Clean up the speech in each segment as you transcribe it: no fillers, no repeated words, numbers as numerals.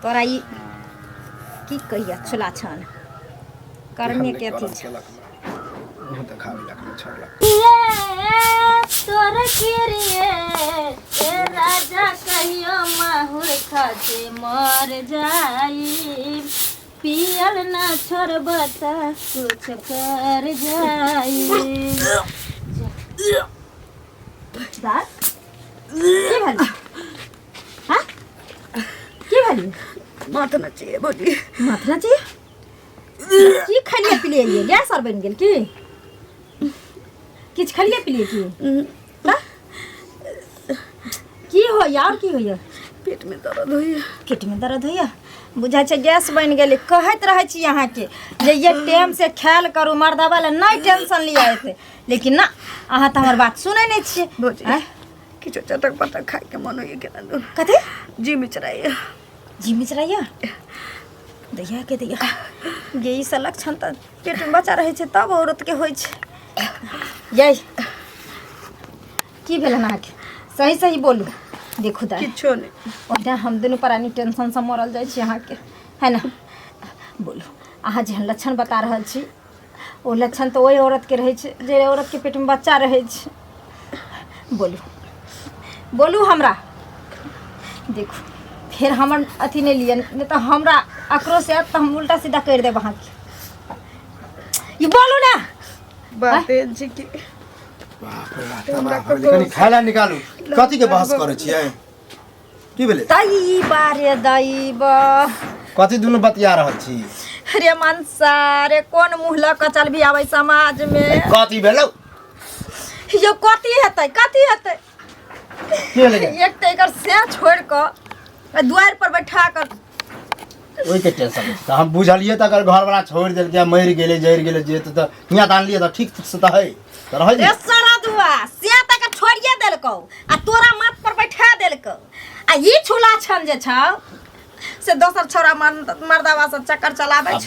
तोरा ई की कहिया छोला छान करने के अथी छ वो देखावे लगले छोला तोर किरिए ए राजा कहियो माहुर खाते मर जाई पियल ना छोड़ब त कुछ कर जाई दाद की भेल हां की भेल माथा न चाहिए बोली माथा न चाहिए की खलिए पिलिए ये गैस और बन गेल की किछ खलिए पिलिए की हो यार की होइया पेट में दर्द होइया पेट में दर्द होइया बुझाइ छै गैस बन गेल कहत रहै छी अहाँ के जे ये टाइम से खायल करू मर्दा वाला नहीं टेंशन लिया एते लेकिन ना अहाँ त हमर बात सुनै नै छियै बोजी किछो चटक पटक खाए के मन होइया केना दो कथि जी मिचराइया दैया के दैया गे ई सा लक्षण त पेट में बच्चा रहै छै तब औरत के होइ छै ये की भेल अहाँ के सही सही बोलू देखो दा किछो नहीं ओते हम दुनू प्राणी टेंशन से मरल जाइ छी अहाँ के है ना बोलू अहाँ जेहन लक्षण बता रहल छी ओ लक्षण तो ओही औरत के रहै छै जे औरत के पेट में बच्चा रहै छै बोलू हमरा देखो फिर हमर अथी नहीं लिया नहीं तो हमरा आक्रोश आयत तो हम उल्टा सीधा कर देब अहाँ के ये बोलू ना बातें जी की कनी खाला निकालू कथि के बहस करे छियै की भेले दाई बारे दाई बा कथि दुनु बतिया रहल छी रे मनसा रे कौन मुँह ल के चलबी आबै समाज में कथि भेलौ यो कथि हेतै के लगे एक त एकर से छोड़ के द्वार पर बैठा कर ओइ के टेंशन त हम बुझलिए त अगर घर वाला छोड़ देल के मर गेले जर गेले जे त हिया तान लिए त ठीक से त है त रह ए सारा दुआ से तक छोड़िए देलकौ आ तोरा माथ पर बैठा देलकौ आ ई छुला छन जे छ से दोसर छोरा मर्दावा से चक्कर चलाबै छ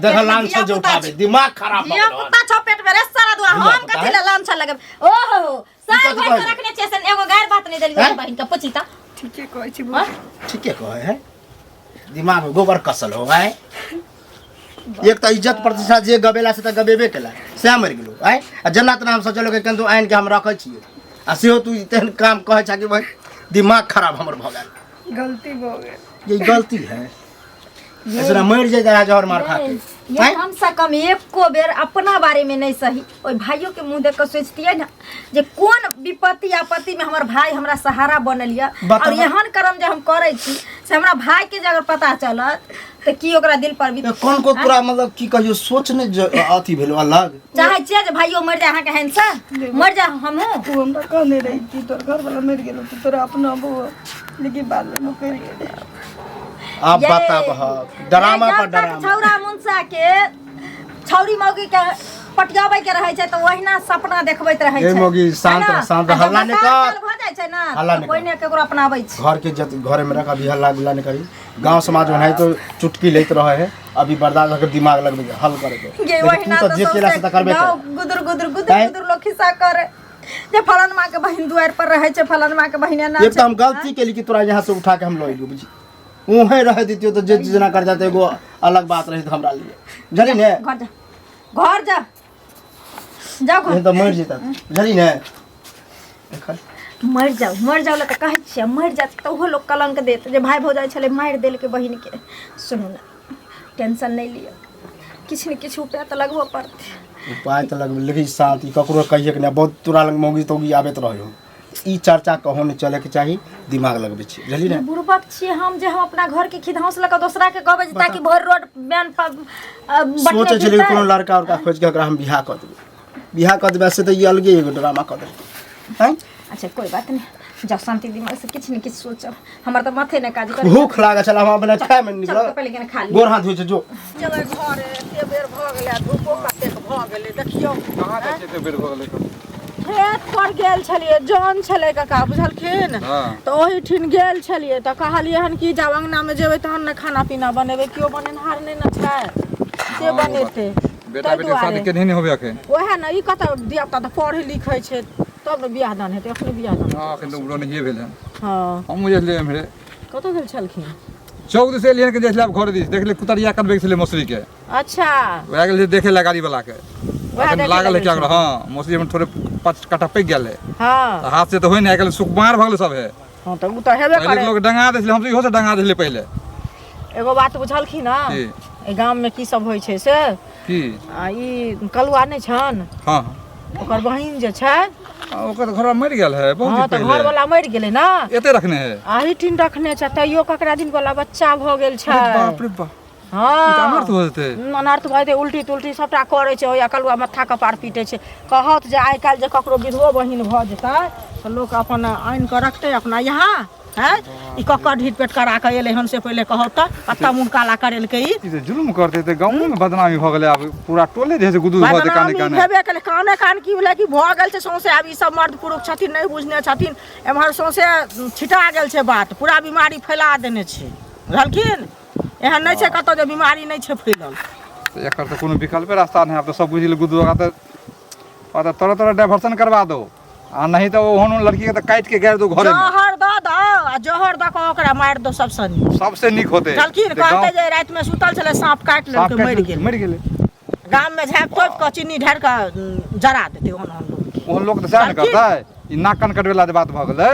देख लान से जो उठाबे दिमाग खराब ये कुत्ता छ पेट में रे सारा दुआ हम कथि ले लान छ लगे ओहो साल भर के रखने छै सन एगो गैर बात नहीं देली बहिन के पचिता ठीके कहै छी बोल ठीके कहे है दिमाग में गोबर कसल हो है एक तो इज्जत प्रतिष्ठा जे गबेला से त गबेबे केला से मर गेलो है आ जना तना हम सोचलो के केंतु आइन के हम रखै छियै आ सेहो तू तेहन काम कहै छ कि भाई दिमाग खराब हमर भ गेल गलती भ गेल ये गलती है ऐसा मर जाए जरा जहर मार खा के ये कम से कम एको बेर अपना बारे में नहीं सही ओइ भाइयों के मुंह देख के सोचतिए ना जे कोन विपत्ति आपत्ति में हमर भाई हमरा सहारा बनलिया और एहन कर्म जे हम करै छी से हमरा भाई के जे अगर पता चलत त की ओकरा दिल पर भी कौन को पूरा मतलब की कहियो सोच ने अथी भेलो अलग चाहे छिए जे भाइयों मर जाए अहाँ के हन से मर जा हम तू हमरा कहने रही कि तोर घर वाला मर गेलो तो तोरा अपना बो लेकिन बाद में कर गेल आप बता ड्रामा पर ड्रामा छौरा मुंसा के छौरी मौगी के पटियाबै के रहै छै त ओहिना सपना देखबैत रहै छै ए मौगी शांत हल्ला ने कर भ जाय छै ना हल्ला ने कोई ने केकरो अपनाबै छै घर के जत घर में रख अभी हल्ला गुल्ला ने करी गांव समाज में है तो चुटकी लेत रहे है अभी बर्दाश्त करके दिमाग लगबे हल करे के ये ओहिना तो जे केला से त करबे गुदर लोग खिस्सा करे जे फलन मां के बहिन दुआर पर रहै छै फलन मां के बहिने ना एक तो हम गलती केली कि तोरा यहां से उठा के हम लइलू बुझी उहे रह दितियो तो जे जना कर जाते एगो अलग बात रही तो हमरा लिए जली ने घर जा जाओ घर तो मर जेता जली ने मर जाओ ल त कहै छियै मर जात त ओहो लोग कलंक देत जे भाई भौजाई छले मार देल के बहिन के सुनू ना टेंशन नहीं लियो किछ न किछ उपाय त लगबो पड़ते उपाय त लगबे लेकिन शांति ककरो कहिए के ना बहुत तोरा लग मौगी तोगी आबेत रहियो ई चर्चा कहो ने चले के चाहिए दिमाग लगबे छी बुझली ने बुरबक छी हम जे हम अपना घर के खिदौस ल के दूसरा के कहबे ताकि भर रोड बयान सोचे चले कोनो लड़का और का खोज के एकरा हम बियाह कर देबे से त ई अलगे एगो ड्रामा कर दे हैं अच्छा कोई बात नहीं जाओ शांति दिमाग से किछ न किछ सोचो हमर त माथे ने काज करे भूख लागे चल हम अपने खाए में निकल पहले के खा ली गोर हाथ धोइ छ जो चले घर एते बेर भ गेलै धूपो कते भ गेलै देखियो कहां तक एते बेर भ गेलै खेत पर गेल छलिए जौन छले काका बुझलखिन तो ओही ठिन गेल छलिए त कहलिए हन कि जब अंगना में जेबै तहन न खाना पीना बनेबै कियो बनेनहार नै न छै से बनेते बेटा बेटी शादी के नहीं होबे अखन ओहे न ई कत दियाता त पढ़ै लिखै छै तब न बियाह दान हेतै अखनी बियाह दान हां अखन तो उरो नहीं भेल है हां हम बुझलिए हमरे कत गेल छलखिन चौक से एलियन के जैसे आप घर दिस देखले कुतरिया कटबे छले मौसरी के अच्छा वह गेल देखे ला गाड़ी वाला के वह देखे लागल है लगे क्या छै। हां मौसरी में थोड़े 5 काटा पे गेल है हाँ हाथ से तो होय नहीं गेल सुकुमार भगल सब है हाँ तो उ तो हेबे पहले करे लोग डंगा देले हम तो इहो से डंगा देले पहले एगो बात बुझलखिन ना की ए गाम में की सब होइ छै से की आ ई कलुआ नहीं छन हां ओकर बहिन जे छै ओकर घर मर गेल है बहुत हाँ दिन तो घर पहले वाला मरि गेलै ना एते रखने है आही टीन रखने छै तैयो ककरा दिन वाला बच्चा भ गेल छै अरे बाप रे बाप ई तो हाँ अनर्थ हो जेते अनर्थ भऽ जेतै उल्टी तुल्टी सबटा करै छै या कलुआ मत्था कपार पीटै छै कहत जे आइ काल्हि जे ककरो विधवो बहिन भऽ जेतै तऽ लोक अपन आनि कऽ रखतै अपना यहाँ हैं ई कक्कर ढीट पेट करा कऽ एलै हन से पहिले कहत तऽ कत्ता मुँह काला करेलकै ई ई तो जुल्म करते ते गांव में बदनामी भ गेले अब पूरा टोले जे गुदू भ जे काने बदनामी काने भेबे केलै काने कान की भेलै कि भऽ गेल छै सौंसे आब ई सब मर्द पुरुष छथिन नहीं बुझने छथिन एम्हर सौंसे छिटा गेल छै बात पूरा बीमारी फैला देने छै बुझलखिन एहन नहीं छै कतौ जे बीमारी नहीं छै फैलल तो एकर तो कोनो विकल्प रास्ता नहीं अब तो सब बुझिल गुदू का तो तरह तरह डाइवर्सन करवा दो आ नहीं तो ओहन लड़की के तो काट के गाड़ दो घरे में जहर दऽ दो आ जहर दऽ कऽ ओकरा मारि दो सबसँ नीक सबसे निक होते बुझलखिन कहते जे राति में सुतल छलै साँप काटि लेलकै मरि गेल गेले गाम में झाँपि तोपि कऽ चीनी ढारि कऽ जरा देतै ओहन लोग ओहन लोग तो सह न करते ई नाक कान कटवेला जे बात भ गेले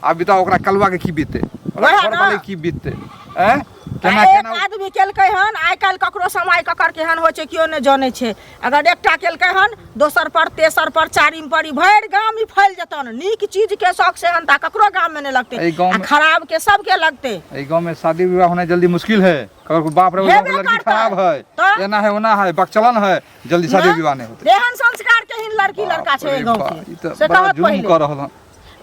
अब बताओ ओकरा कलवा के की बीतते वएह घर ना। वाले की बीतते हैं केना एक केना आदमी केलकै हन आइ काल्हि ककरो समय ककर केहन होइ छै केओ नहि जानै छै अगर एकटा केलकै हन दोसर पर तेसर पर चारिम पर ई भरि गाम ई फैल जेतन नीक चीज के शौक से हन ता ककरो गाम में नहि लगतै एहि गाँव आ में- खराब के सबके लगतै ए गांव में शादी विवाह होना जल्दी मुश्किल है कगर को बाप रे वो हेबे लड़की करतै। खराब है तो? एना है ओना है बकचलन है जल्दी शादी विवाह नहीं होते एहन संस्कार के हिन लड़की लड़का छै एहि गाँव ई के तो से बड़ा कहत जुल्म पहिले कर रहल हन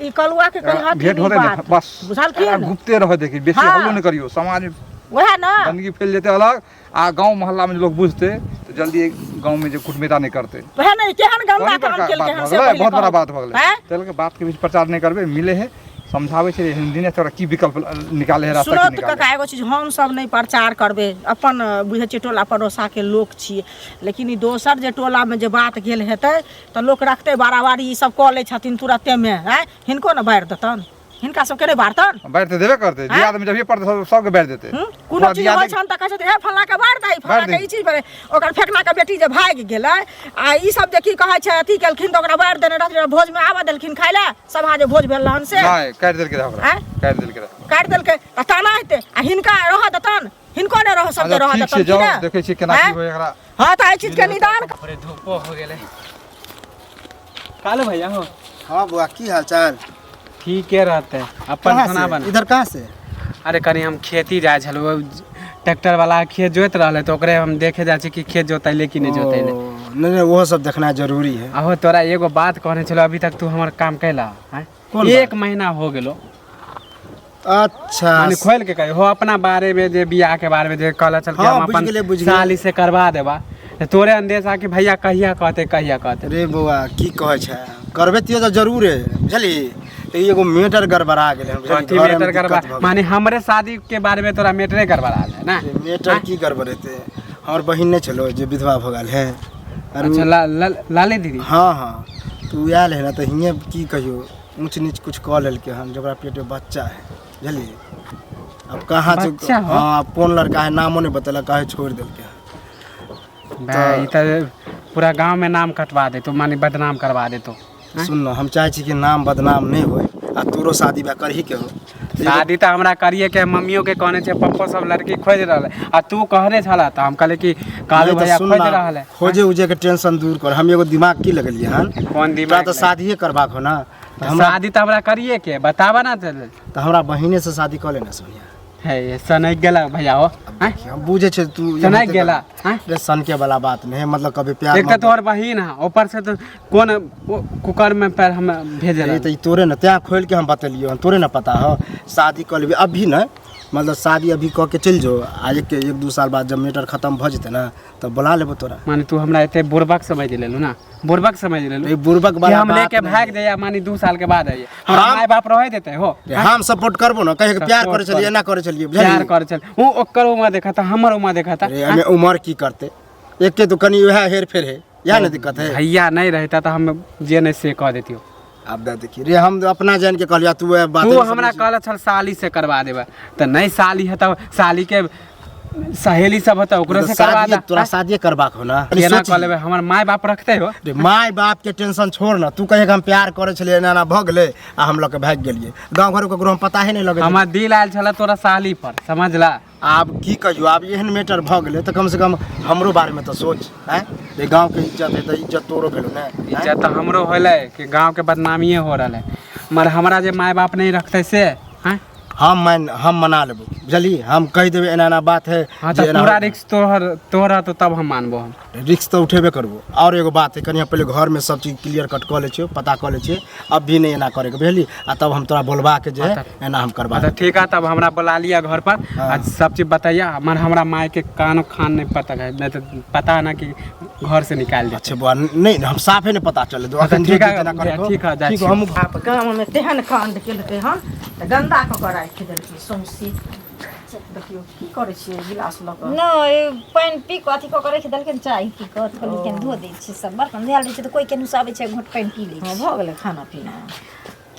ई कलुआ के कही हथिन भेंट ई होते बात बस बुझलखिन घुपते रह देखी बेसी हाँ। हल्लो नहीं करियो समाज में वएह ना गंदगी फैल जेते अलग आ गांव मोहल्ला में लोग बुझते तो जल्दी गांव में जो कुटमिता नहीं करते वएह नहीं केहन गंदा बड़ी काम बड़का केलकै बात हन भ से गेलै, पहिले बहुत बड़ा कहत। बात भ गेलै हैं? चल के बात के बीच प्रचार नहीं करबे मिले है समझावे छै एहन दिने तोरा की विकल्प निकाले है रास्ता सुनो की तऽ निकाले कका एगो चीज हम सब नहीं प्रचार करबे अपन बुझे छियै टोला पड़ोसा के लोक छियै लेकिन ई दोसर जे टोला में जे बात गेल हेतै तऽ लोक रखतै बाराबारी ई सब कऽ लै छथिन तुरते में हैं हिनको ने बारि देतन हिनका सबके नहीं बारतन बैठ तो देबे करते हैं? दियाद में जब ये पड़ते सबके बैठ देते कोनो पूरा चीज दियाद होइ छन तऽ कहै छथिन हे फल्ला के बार दही फल्ला बारि के दही। ई चीज पर ओकर फेकना के बेटी जे भागि गेलै आ ई सब जे की कहै छै अथी केलखिन तऽ ओकरा बारि देने रहथिन भोज में आबऽ देलखिन खाय लए सभा जे भोज भेल रहन से नहीं काट देल के रह हैं? काट देल के रह काटि देलकै तऽ ताना हेतै आ हिनका रह देतन हिनको नहि रह सबके रह ठीक देतन छै कि जाओ नहि? देखै छी केना हैं? की होय एकरा हाँ तो एहि चीज के निदान अरे धूपो हो गेले कालो भैया हो हाँ बुआ की हाल चाल ठीके रहते अपन कहाँ खाना से बना इधर कहाँ से अरे कनी हम खेती जाइ छलहुँ ट्रैक्टर वाला खेत जोत रहले तो ओकरे हम देखे जाइ छी कि खेत जोतैले कि नहीं जोतैले नहीं वो सब देखना जरूरी है आहो तोरा एगो बात कहने छलो अभी तक तू हमर काम कैला हैं? कोन एक बात? महीना हो गेलो अच्छा माने खोल के कही हो अपना बारे में जे बियाह के बारे में जे कहला चल के हाँ, हम बुझ अपन गेलै, बुझ गेलै। साली से करवा देबा तो तोरे अंदेशा कि भैया कहिया कहते रे बौआ की कहै छै करबे तियो तऽ जरूर है बुझली तऽ ई एगो मेटर गड़बड़ा गेलै हन, बुझली? कथी घरे में मेटर दिक्कत करवा भऽ गेलै। माने हमरे शादी के बारे में तोरा मेटरे करवा है ना मेटर की गड़बड़ेतै हमर बहिन नहि छलो जे विधवा भऽ गेल है अरे अच्छा लाले दीदी हाँ हाँ तू आयल है ना तऽ हियाँ की कहियो ऊँच नीच कुछ कऽ लेलकै हन जकरा पेट में बच्चा है बुझली अब कहाँ बच्चा हो? हाँ अब कौन लड़का है नामो नहीं बतेलक काहे छोड़ देलकै हन। भाई ई त पूरा गांव में नाम कटवा दे तो माने बदनाम करवा दे तो सुन न हम चाहे छी कि नाम बदनाम नहीं होए आ तोरो शादी ब्याह करही के हो शादी तो हमरा करिए के मम्मियों के कहने छे पप्पो सब लड़की खोज रहल आ तू कहने छला त हम कहले कि कालू नहीं तऽ भैया सुन खोज ना, रहल है खोजे उजे के टेंशन दूर कर हम एगो दिमाग की लगलिए हन कौन तोरा दिमाग तो शादिये करबाक हो ना तऽ शादी तो हमरा करिए के बतावा ना चल तऽ हमरा बहिने से शादी कऽ लेना सोनिया है ये सनक गेला भैया हो हैं? हम बुझे छै तू सनक गेला हैं? रे सनके वाला बात नहीं है मतलब कभी प्यार एक तो तोहर बहिन है ऊपर से तो कौन कुकर में पैर हम भेजे ये तो तोरे न त्या खोल के हम बतेलियो हन तोरे न पता हो शादी कर लेबी अभी न मतलब शादी अभी कह के चल जो आ एक दू साल बाद जब मैटर खत्म भ जेते ना तब बुला लेबो तोरा माने तू हमरा एते बुरबक समझ लेलू ना बुरबक समझ लेलू रे बुर्बक कि वाला हम बात लेके नहीं भाग है। जाइए मानी 2 साल के बाद आइए हमरा हम- माय बाप रहे देते हो रे हम सपोर्ट करबो न कहे के प्यार करे Support चलिए कर। ना करे चलिए प्यार बुझलिए कर चल वो ओकर उमा देखा था हमर उमा देखा था रे हमें उम्र की करते एक के तो कनी वह हेर फेर है या न दिक्कत है भैया नहीं रहता तो हम जे नहीं से कह देती आप दे देखिए रे हम अपना जान के कहलिया तू बात तू हमरा कहल छल साली से करवा देबा त नहीं साली है तब साली के सहेली सब होता ओकरो से करवा दे तोरा शादी करबाक हो ना केना कह लेबे हमर माय बाप रखते हो रे माय बाप के टेंशन छोड़ ना तू कहे हम प्यार करे छलिए ना भ गेले आ हम लोग के भाग गेलिए गांव घर के हम पता ही नहीं लगे हमर दिल आयल छल तोरा साली पर समझला आब की कहियो आब एहन मैटर भ गेले त कम से कम हमरो बारे में तो सोच हैं ये गांव के इज्जत है त इज्जत तोरो भेलो ना इज्जत तो हमरो होले कि गांव के बदनामीए हो रहले मगर हमरा जे माय बाप नहीं रखते से हैं हम मना लेबो बुझलिए हम कह देबे एना बात है हाँ तो पूरा रिक्स तोहरा तो तब हम मानबो हम रिक्स तो उठेबे करबो और एगो बात है कनिया पहले घर में सब चीज क्लियर कट कर ले छियो पता कर ले छियो अब भी नहीं एना करे के बुझली आ तब हम तोरा बोलबा के जे है एना हम करबा तो ठीक है तब हमरा बुला लिया घर पर आज सब चीज बताइया मगर हमरा माय के कानो खान नहीं पता है नहीं तो पता ना कि घर से निकाल दे अच्छे बुआ नहीं हम साफे नहीं पता चले दो ठीक है ठीक है ठीक हम आप गाँव में तेहन कांड केलकै हन तऽ गन्दा कऽ कऽ राखि देलकै सौंसे देखियौ की करै छियै गिलास लऽ कऽ नहीं पानी पी के अथी कऽ के रख देलकै चाय पी के थोड़ी के धो दै छै सब बर्तन धोल दै छै तऽ कोई के नुसाबे छै घोट पानी पी लै छै भऽ गेलै खाना पीना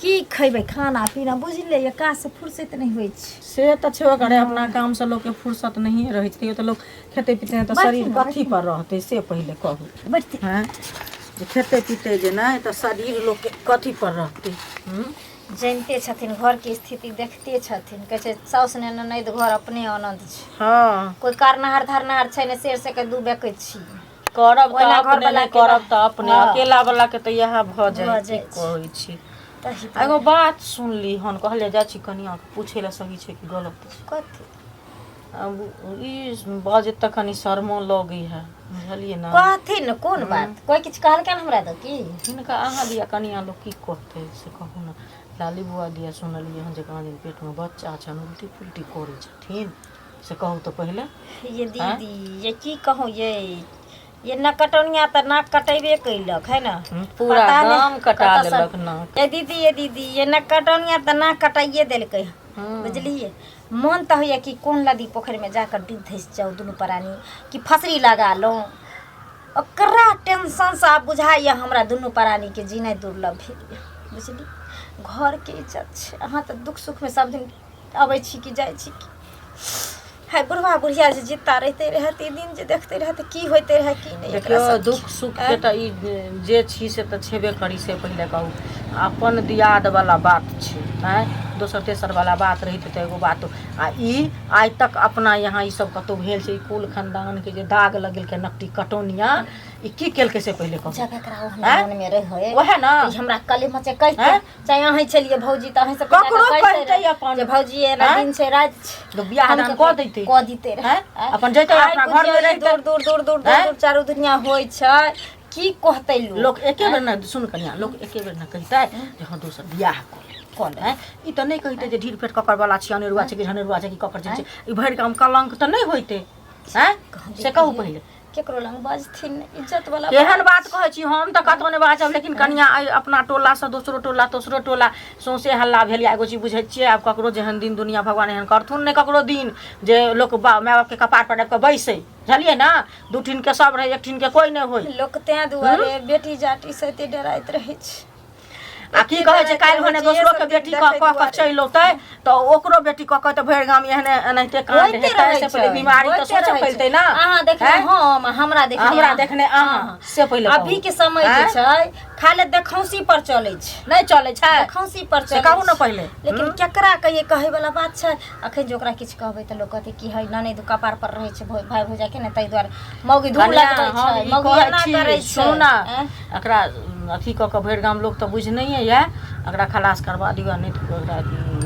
की खैबै खाना पीना बुझले ये काज से फुर्सत नहीं होइ छै से तऽ छेबे करै अपना काम से लोग के फुर्सत नहीं रहै छै तो लोग खेते पीते तऽ शरीर कथी पर रहतै से पहिले कहू बैठते हैं जे खेते पीते जे नहीं तऽ शरीर लोग के कथी पर रहतै जानते छथिन घर के स्थिति देखते छथिन कहै छै साउस ने ननद घर अपने आनंद छै हाँ कोई कारनाहार धरनाहार छै ने शेर से के दू बेकै छी करब तऽ ओहिना घर अपने वाला नहीं के करब तऽ अपने हाँ। अकेला वाला के तऽ इएह भऽ जाइ भऽ छै जाइ छै। कहै छी तही एगो बात सुनली हन कहले जाइ छी कनिया के पूछे ला सही छै कि गलत छै कथी अब ई बाजे तक कनी शर्मो लगी है बुझलिए ना कथी न कोन बात कोई किछ कहलकै न हमरा द की हिनका अहाँ दिया कनिया लोग की करते से कहू ना लाली बुआ दिया सुनलिए हन जे कहाँ दिन पेट में बच्चा छन उल्टी पुल्टी करे छथिन से कहू तो पहले ये दीदी ये की कहूँ ये न कटौनिया त नाक कटेबे कैलक है ना पूरा पता नहीं गाम कटा कतऽ देलक सब- ना ये दीदी ये न कटौनिया त नाक कटाइए देलकै बुझलिए मन तो होइए कि कोन नदी पोखरि में जाकर डूब धस जाओ दुनू प्राणी कि फसरी लगा लो ओकरा टेंशन से आप बुझाइए हमरा दुनू प्राणी के जीनाइ दुर्लभ भेल बुझली घर के इज्जत छै अहाँ तऽ दुख सुख में सब दिन अबै छी कि जाइ छी कि है बुढ़वा बुढ़िया जे जितना रहते रहे तीन दिन जे देखते रहे की होते रहे की नहीं एकरा देखियो सब दुख सुख के त ई जे छी से त छेबे करी से पहिले कहू अपन दियाद वाला बात छै हैं दोसर तेसर वाला बात रही त एगो बात आ ई आइ तक अपना यहाँ ई सब कतौ भेल छै ई कुल खानदान के जे दाग लगल के नकटी कटौनिया ई की केलकै से पहिले कहू जब एकरा ओहना मन में रहे ओहे ना ई हमरा कले मचे कहते चाहे अहीं चलिए भौजी त अहीं से ककरो कहते अपन जे भौजी एना दिन से रात तो बियाह दान क दैते क दिते रहे हैं अपन जैते अपना घर में रहिते दूर दूर दूर दूर दूर चारू दुनिया होय छै की कहते लोग एके बेर ना सुन कन्या लोग एके बेर ना कहते जे हां दोसर बियाह कऽ ले ई त नहीं कहते जे ढीर पेट ककर वाला छी अनेरुआ छै कि झनेरुआ छै कि ककर छै ई भरि काम कलंक त नहीं होइते हैं से कहू पहिले केकरो लंग बाजथिन इज्जत वाला केहन बात कहै छी हम त कतौ नहीं बाजब लेकिन कन्या अपना टोला से दोसरो टोला सौंसे हल्ला भेल एगो चीज बुझै छियै आब ककरो जेहन दिन दुनिया भगवान एहन करथुन नहीं ककरो दिन जे लोग माय बाप के कपार पर डाल के बैसे बुझलिए ना दू ठिन के सब रहे एक ठिन के कोई नहीं होई लोग तें दुआरे बेटी जाति से ते डराइत रहै छै आ की कहै छै काल्हि भने दोसरो के बेटी कह के चलि औतै त ओकरो बेटी कह के त भरि गाम एहने एनाहिते कांड हेतै से पहिले बीमारी त सोचे फैलतै ना अहाँ देखने हम हमरा देखने अहाँ से पहिले अभी के समय जे छै खाली देखौसी पर चलै छै नहीं चले छै देखौसी पर से चलै कहू ना छै पहिले लेकिन केकरा कहिए कहै वाला बात छै अखन जे ओकरा किछ कहबै त लोग कहतै कि है ननद कपार पर रहै छै भाई भौजा के ने तै दुआरे मौगी धूल लगबै छै मौगी एना करै छै सुना एकरा अथी क के भरि गाम लोग त बुझ नहीं है एकरा खलास करवा दियो नहीं तो एकरा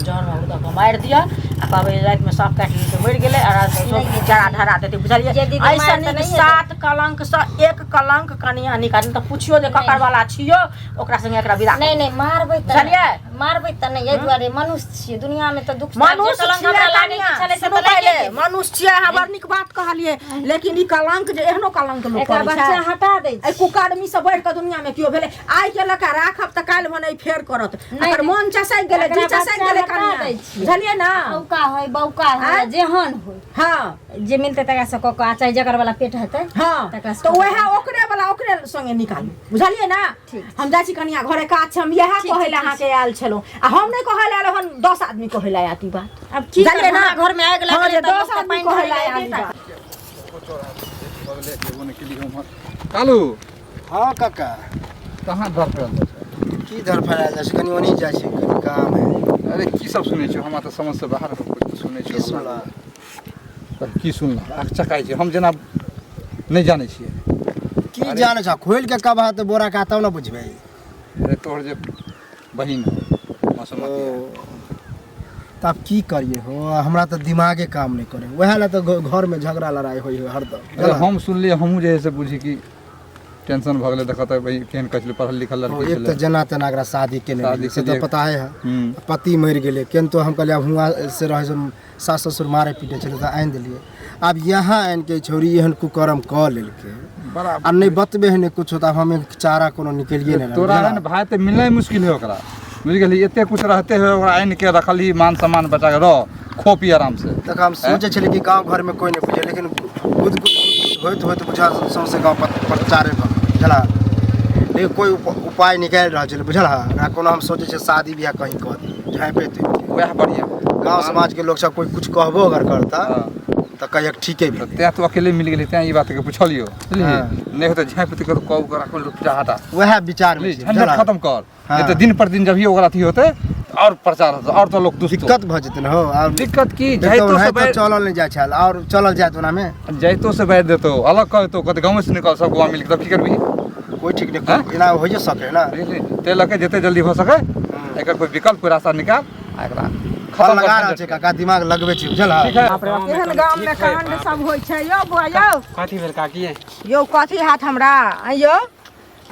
जहर में उड़ा के मार दिया आ कहबै रात में सांप काट ली तो मर गेलै आ रात में जरा धरा देते बुझलिए ऐसा नहीं 7 कलंक से 1 कलंक कनिया निकाल त पूछियो जे ककर वाला छियो ओकरा संगे एकरा विदा नहीं मारबै त बुझलिए मारबै त नहीं ए दुआरे मनुष्य छियै दुनिया में त दुख मनुष्य हमरा लागे छले से त लागे मनुष्य छियै अहाँ बड़ नीक बात कहलिए लेकिन ई कलंक जे एहनो कलंक लोग एकर बच्चा हटा दै छै ए कुकाडमी से बढ़ के दुनिया में कियो भेले आइ के लका राखब त काल भने फेर करत अगर मन चसाइ गेले जी चसाइ गेले कनिया बुझलिए ना बौका है बौका है जेहन हो हां जे मिलते तकरा से क चाहे जकर वाला पेट हेतै हां तकरा तो वह ओकरे वाला ओकरे संगे निकालू बुझलिए ना हम जाइ छी कनिया घरे काज छै हम इएह कहै ले अहाँ के आयल छलो आ हम नहीं कहै ले आलो हन 10 आदमी कहै ले आती बात अब की जानिए ना घर में आग लगे त 10 आदमी कहै ले आती बात कालू हाँ काका कहाँ घर पे की धर फैलायल जाइ छै कनि ओनी जाइ छै कनि काम है अरे की सब सुनै छियो हमरा तऽ समझ से बाहर कुछ सुनै छियो की सुनला पर की सुनला चकाइ छै हम जेना नहीं जाने छियै की जाने छ खोल के कब हाथ बोरा का तब न बुझबै अरे तोहर जे बहिन मौसम तब की करिए हो हमरा तो दिमागे काम नहीं करे वह ला तो घर में झगड़ा लड़ाई होई है हरदम अरे हम सुनलिए हमहूँ जे है से बुझी कि टेंशन भ गेलै देखत भाई केहन कहले पढ़ल लिखल लड़की एक तो जना तना एकरा शादी केने शादी से तो केलिए। पता है पति मर गेले केन तो हम कहलिए हुआ से रहे से सास ससुर मारे पीटे चले तो आइन दिलिए अब यहाँ आइन के छोरी एहन कुकर्म क लेलके बड़ा आ नहीं बतबे है नहीं कुछ होता हम चारा कोनो निकलिए नहीं तोरा है न भाई ते मिलना मुश्किल है ओकरा बुझ गेली एते कुछ रहते है ओकरा आइन के रखली मान सम्मान बचा के रह खो पी आराम से तक हम सोचे छले कि गांव घर में कोई नहीं पूछे लेकिन खुद होत होत बुझा सबसे गांव प्रचारे चला लेकिन कोई उपाय निकाल रहा छले बुझल हा कोनो हम सोचे छे शादी ब्याह कहीं कर दी झापे ते वह बढ़िया गांव समाज के लोग सब कोई कुछ कहबो अगर करता तो कह ठीके भी ते तो अकेले मिल गेली ते ई बात के पूछलियो बुझली नहीं तो झाप ते कौ करा कोई रुपया हटा वह विचार में झंझट खत्म कर नहीं तो दिन पर दिन जब ही ओकरा थी होते और प्रचार होता और तो लोग दिक्कत भ जते न हो और दिक्कत की जैतो जैतो से तो चलल नहीं जाय छल और चलल जात ओना में जैतो से बैठ देतो अलग कर तो कत गांव से निकल सब गांव मिल के तब की करबी कोई ठीक नहीं इना हो जे सके ना ते लके जते जल्दी हो सके एकर कोई विकल्प कोई रास्ता निकाल आ एकरा खत्म लगा रहल छै काका दिमाग लगबे छै बुझल हा ठीक है एहन गाम में कांड सब होय छै यो बुआ यो कथी भेल काकी यो कथी हाथ हमरा आइयो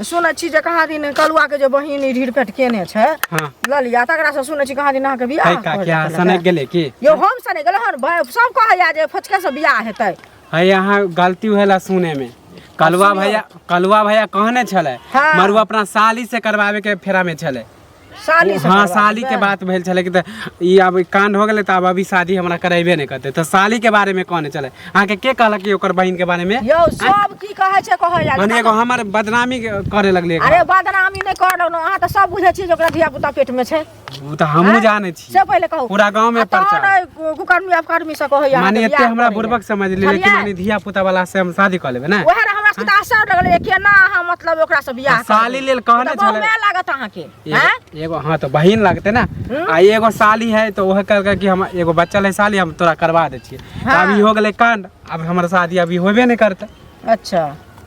सुनै छी जे कहाँ दिन कलुआ के जे बहिन ढीर पेट केने छै हां ललिया तकरा से सुनै छी कहाँ दिन अहाँ के बियाह है काकी सने गेले की यो हम सने गेल हन भाई सब कहैया जे फचके से बियाह हेतै है यहाँ गलती होला सुने में कलुआ भैया कहने छले हाँ। मरु अपना साली से करवावे के फेरा में छले साली से हाँ करवा साली देबै। के बात भेल छले कि ई अब कांड हो गेले त अब अभी शादी हमरा करेबे नहीं करते तो साली के बारे में कहने चले अहाँ के कहलक कि ओकर बहिन के बारे में यो सब की कहै छै कहैया माने एगो हमर बदनामी करे लगले अरे बदनामी नहीं कर न अहाँ त सब बुझै छी जे ओकरा धिया पुता पेट में छै उ त हमहू जाने छी से पहिले कहू पूरा गांव में प्रचार कुकर्मी अपकर्मी से कहैया माने एते हमरा बुर्बक समझ ले लेकिन माने धिया पुता वाला से हम शादी कर लेबे ना ओहे हमरा से आश्चर्य लगले केना अहाँ मतलब ओकरा से बियाह साली लेल कहने छले मैं लागत अहाँ के हैं एगो हाँ तो बहिन लगते ना आ एगो साली है तो वह कहलक कि हम एगो बच्चा है साली हम तोरा करवा दे छिए हाँ। अभी हो गेले कांड अब हमर शादी अभी होबे नहीं करते अच्छा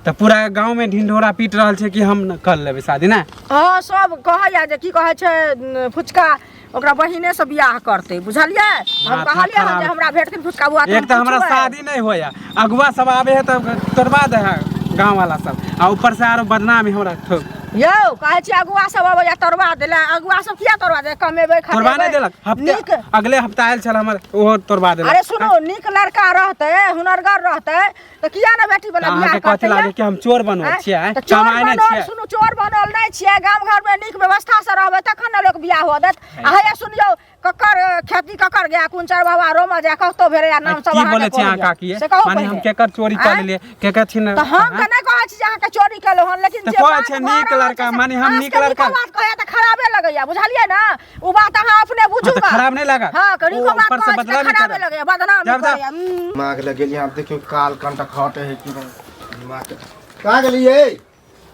तो पूरा गांव में ढिंढोरा पीट रहल छै कि हम कर लेबे शादी ना हाँ सब कहैया जे की कहै छै फुचका ओकरा बहिने से बियाह करते बुझलिए हम माथा कहलिए हन खराब। जे हमरा भेटथिन फुचका बुआ एक तो हमरा शादी नहीं होया अगुआ सब आवे है तो तोड़वा दे है गांव वाला सब आ ऊपर से आरो बदनामी हमरा ठोक यो कहै छी अगुआ सब अबै या तोड़वा देला अगुआ सब किया तोड़वा दे कमेबै तोड़वा नहीं देलक हफ्ते अगले हफ्ता आयल छल हमर ओहो तोड़वा देलक अरे सुनो नीक लड़का रहते हुनरगर रहते तो किया ना बेटी वाला अहाँ बियाह के कथि लागे कि हम चोर बनल छियै कमाय नहीं छियै सुनो चोर बनल नहीं छियै गांव घर में नीक व्यवस्था से रहबै तखन न लोक बियाह हो देत आ हैया सुनियो ककर खेती ककर गया कुंचर बाबा रोमा जा कहतो भेरे या नाम सब की बोले छी अहाँ काकी माने हम केकर चोरी कर लेलिए केकर छिन तो हम त नहीं कहै छी जे अहाँ के चोरी केलो हन लेकिन तो कहै छै नीक लड़का माने हम नीक लड़का बात कहै त खराबे लगैया बुझलिए ना उ बात अहाँ अपने बुझू तो खराब नहीं लगा हां करी को बात ऊपर से कहै बदला भी खराबे करे लगैया बदनाम जब करैया दिमाग लगेली आप देखियो काल कंटक हटे है कि दिमाग कहाँ गेलिए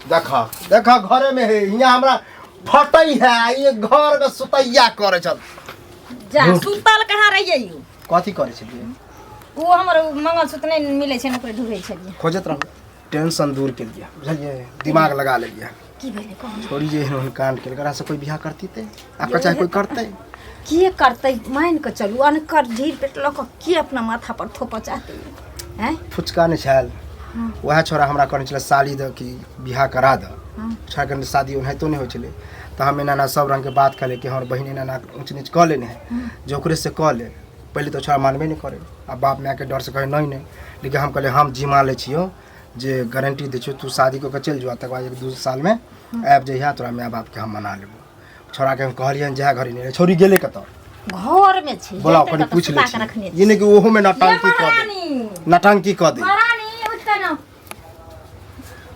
देखा देखा घरे में है यहाँ हमरा फटई है ये घर में सुतैया करे चल जा सुतल कहाँ रहिए यू कथी करे छलिए वो हमर मंगलसूत्र नहीं मिले छै नौकरी ढूंढै छलिए खोजत रहू टेंशन दूर के लिया बुझलिए दिमाग लगा लेलिए की भेले कौन छोड़ी जे एहन कांड केल करा से कोई बियाह करती ते आपका चाहे कोई करते के करतै मान के चलू अनकर ढीर पेट लऽ कऽ के अपना माथा पर थोप चाहते हैं फुचका ने छल वह छोरा हमरा कहने छले साली द कि बियाह करा द छोरा के शादी ओनाहितो नहीं होइ छले तो हम एना सब रंग के बात करे कि हमर बहिन एना ऊंच नीच कऽ लेने है जो ओकरे से कऽ ले पहले तो छोरा मानबे नहीं करे आ बाप माय के डर से कहे नहीं लेकिन हम कहले हम जिमा ले छियो जे गारंटी दे छियो तू शादी को के चल जो तक बाद 1-2 साल में आबि जइहा तोरा माय बाप के हम मना लेबो छोरा के हम कहलियन जा घरी नहीं छोरी गेले कत घर में छै बोला ओकरे पूछ ले छी ये नहीं कि ओहो में नटंकी कर दे नटंकी कर दे महारानी उठ के ना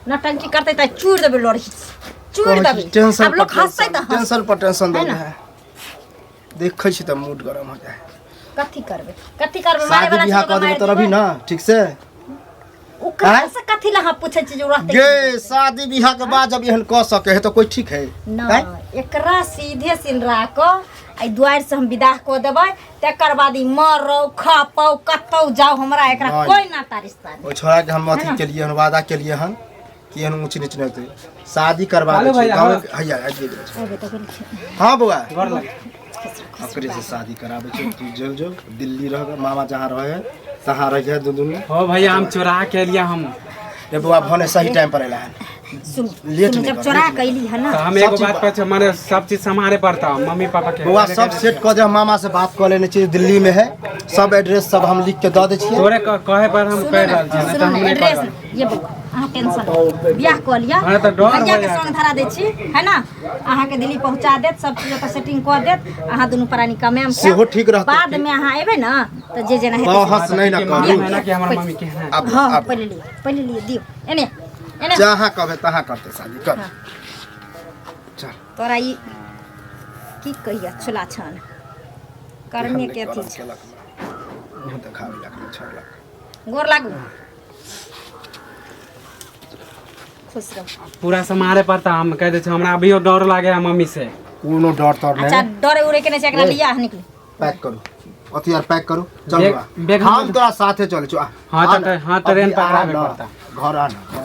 नटंकी करते त चूड़ देबे लड़की चूड़ देबे टेंशन अब लोग हंसते त हंस टेंशन पर टेंशन है दे ना? है देखै छी त मूड गरम हो जाए कथी करबे शादी बियाह कर देबे तो रभी ना ठीक से उ कहां से कथी ला हम पूछे छी जो रहते गे शादी बियाह के बाद जब एहन क सके है तो कोई ठीक है ना हैं? एकरा सीधे सिनरा को आई द्वार से हम विदा को देबै तकर बाद ई मरौ खापौ कतौ जाओ हमरा एकरा नहीं। कोई नाता रिश्ता नहीं ओ छोड़ा के हम है अथी ना? के लिए वादा के लिए हन कि एहन ऊंच नीच नहीं होते शादी करवा हेलो दे भैया, गाँव हाँ। हैया आइए गेल अबे तो गेल हां बउआ घर लग ओकरे से शादी कराबे छै तू जल जो दिल्ली रह मामा जहां रहे तहां रह दुनू हो भैया हम चुरा के लिया हम रे बउआ भने सही टाइम पर एला है सुन लेट सुन, नहीं जब कर, चोरा लेट कैली है ना तो हम सब एगो चीज बात कहै माने सब चीज संभाले पड़ता मम्मी पापा के बउआ सब सेट कर दे मामा से बात कर लेने चाहिए दिल्ली में है सब एड्रेस सब हम लिख के दे दे छिए तोरे कहे पर हम सुनो कह ना रहल छी नहीं तो सुनो हम ना नहीं एड्रेस करब ये बउआ अहाँ टेंशन बियाह कऽ लिया हाँ, तो डर भैया के भैया। संग धरा दै छी है ना अहाँ के दिल्ली पहुंचा देत सब चीज ओतऽ सेटिंग कऽ देत अहाँ दुनू प्राणी कमाएम सेहो ठीक रहतै। बाद में अहाँ एबै ना तो जे जेना तो हेतै हंस नहीं ना मालूम करू है ना कि हमार मम्मी के है अब हाँ अब पहले लिए दियो एने एने जहां कहबे तहां करते शादी कर हाँ। चल तोरा ई की कहिया छोला छान करने के अथी छै मुंह देखावे लगले छोड़लक गोर लागू खुश रहो पूरा संभाले पड़ता हम कह दे छी हमरा अभियो डर लागे है मम्मी से कोनो डर तर अच्छा नहीं डरे उरे के नहीं छै एकरा लिया निकली पैक करू अथी यार पैक करू चल बैग- बउआ। बैग हम तोरा साथे चल छु हाँ, तो ट्रेन पकड़ावे पड़ता। घर आना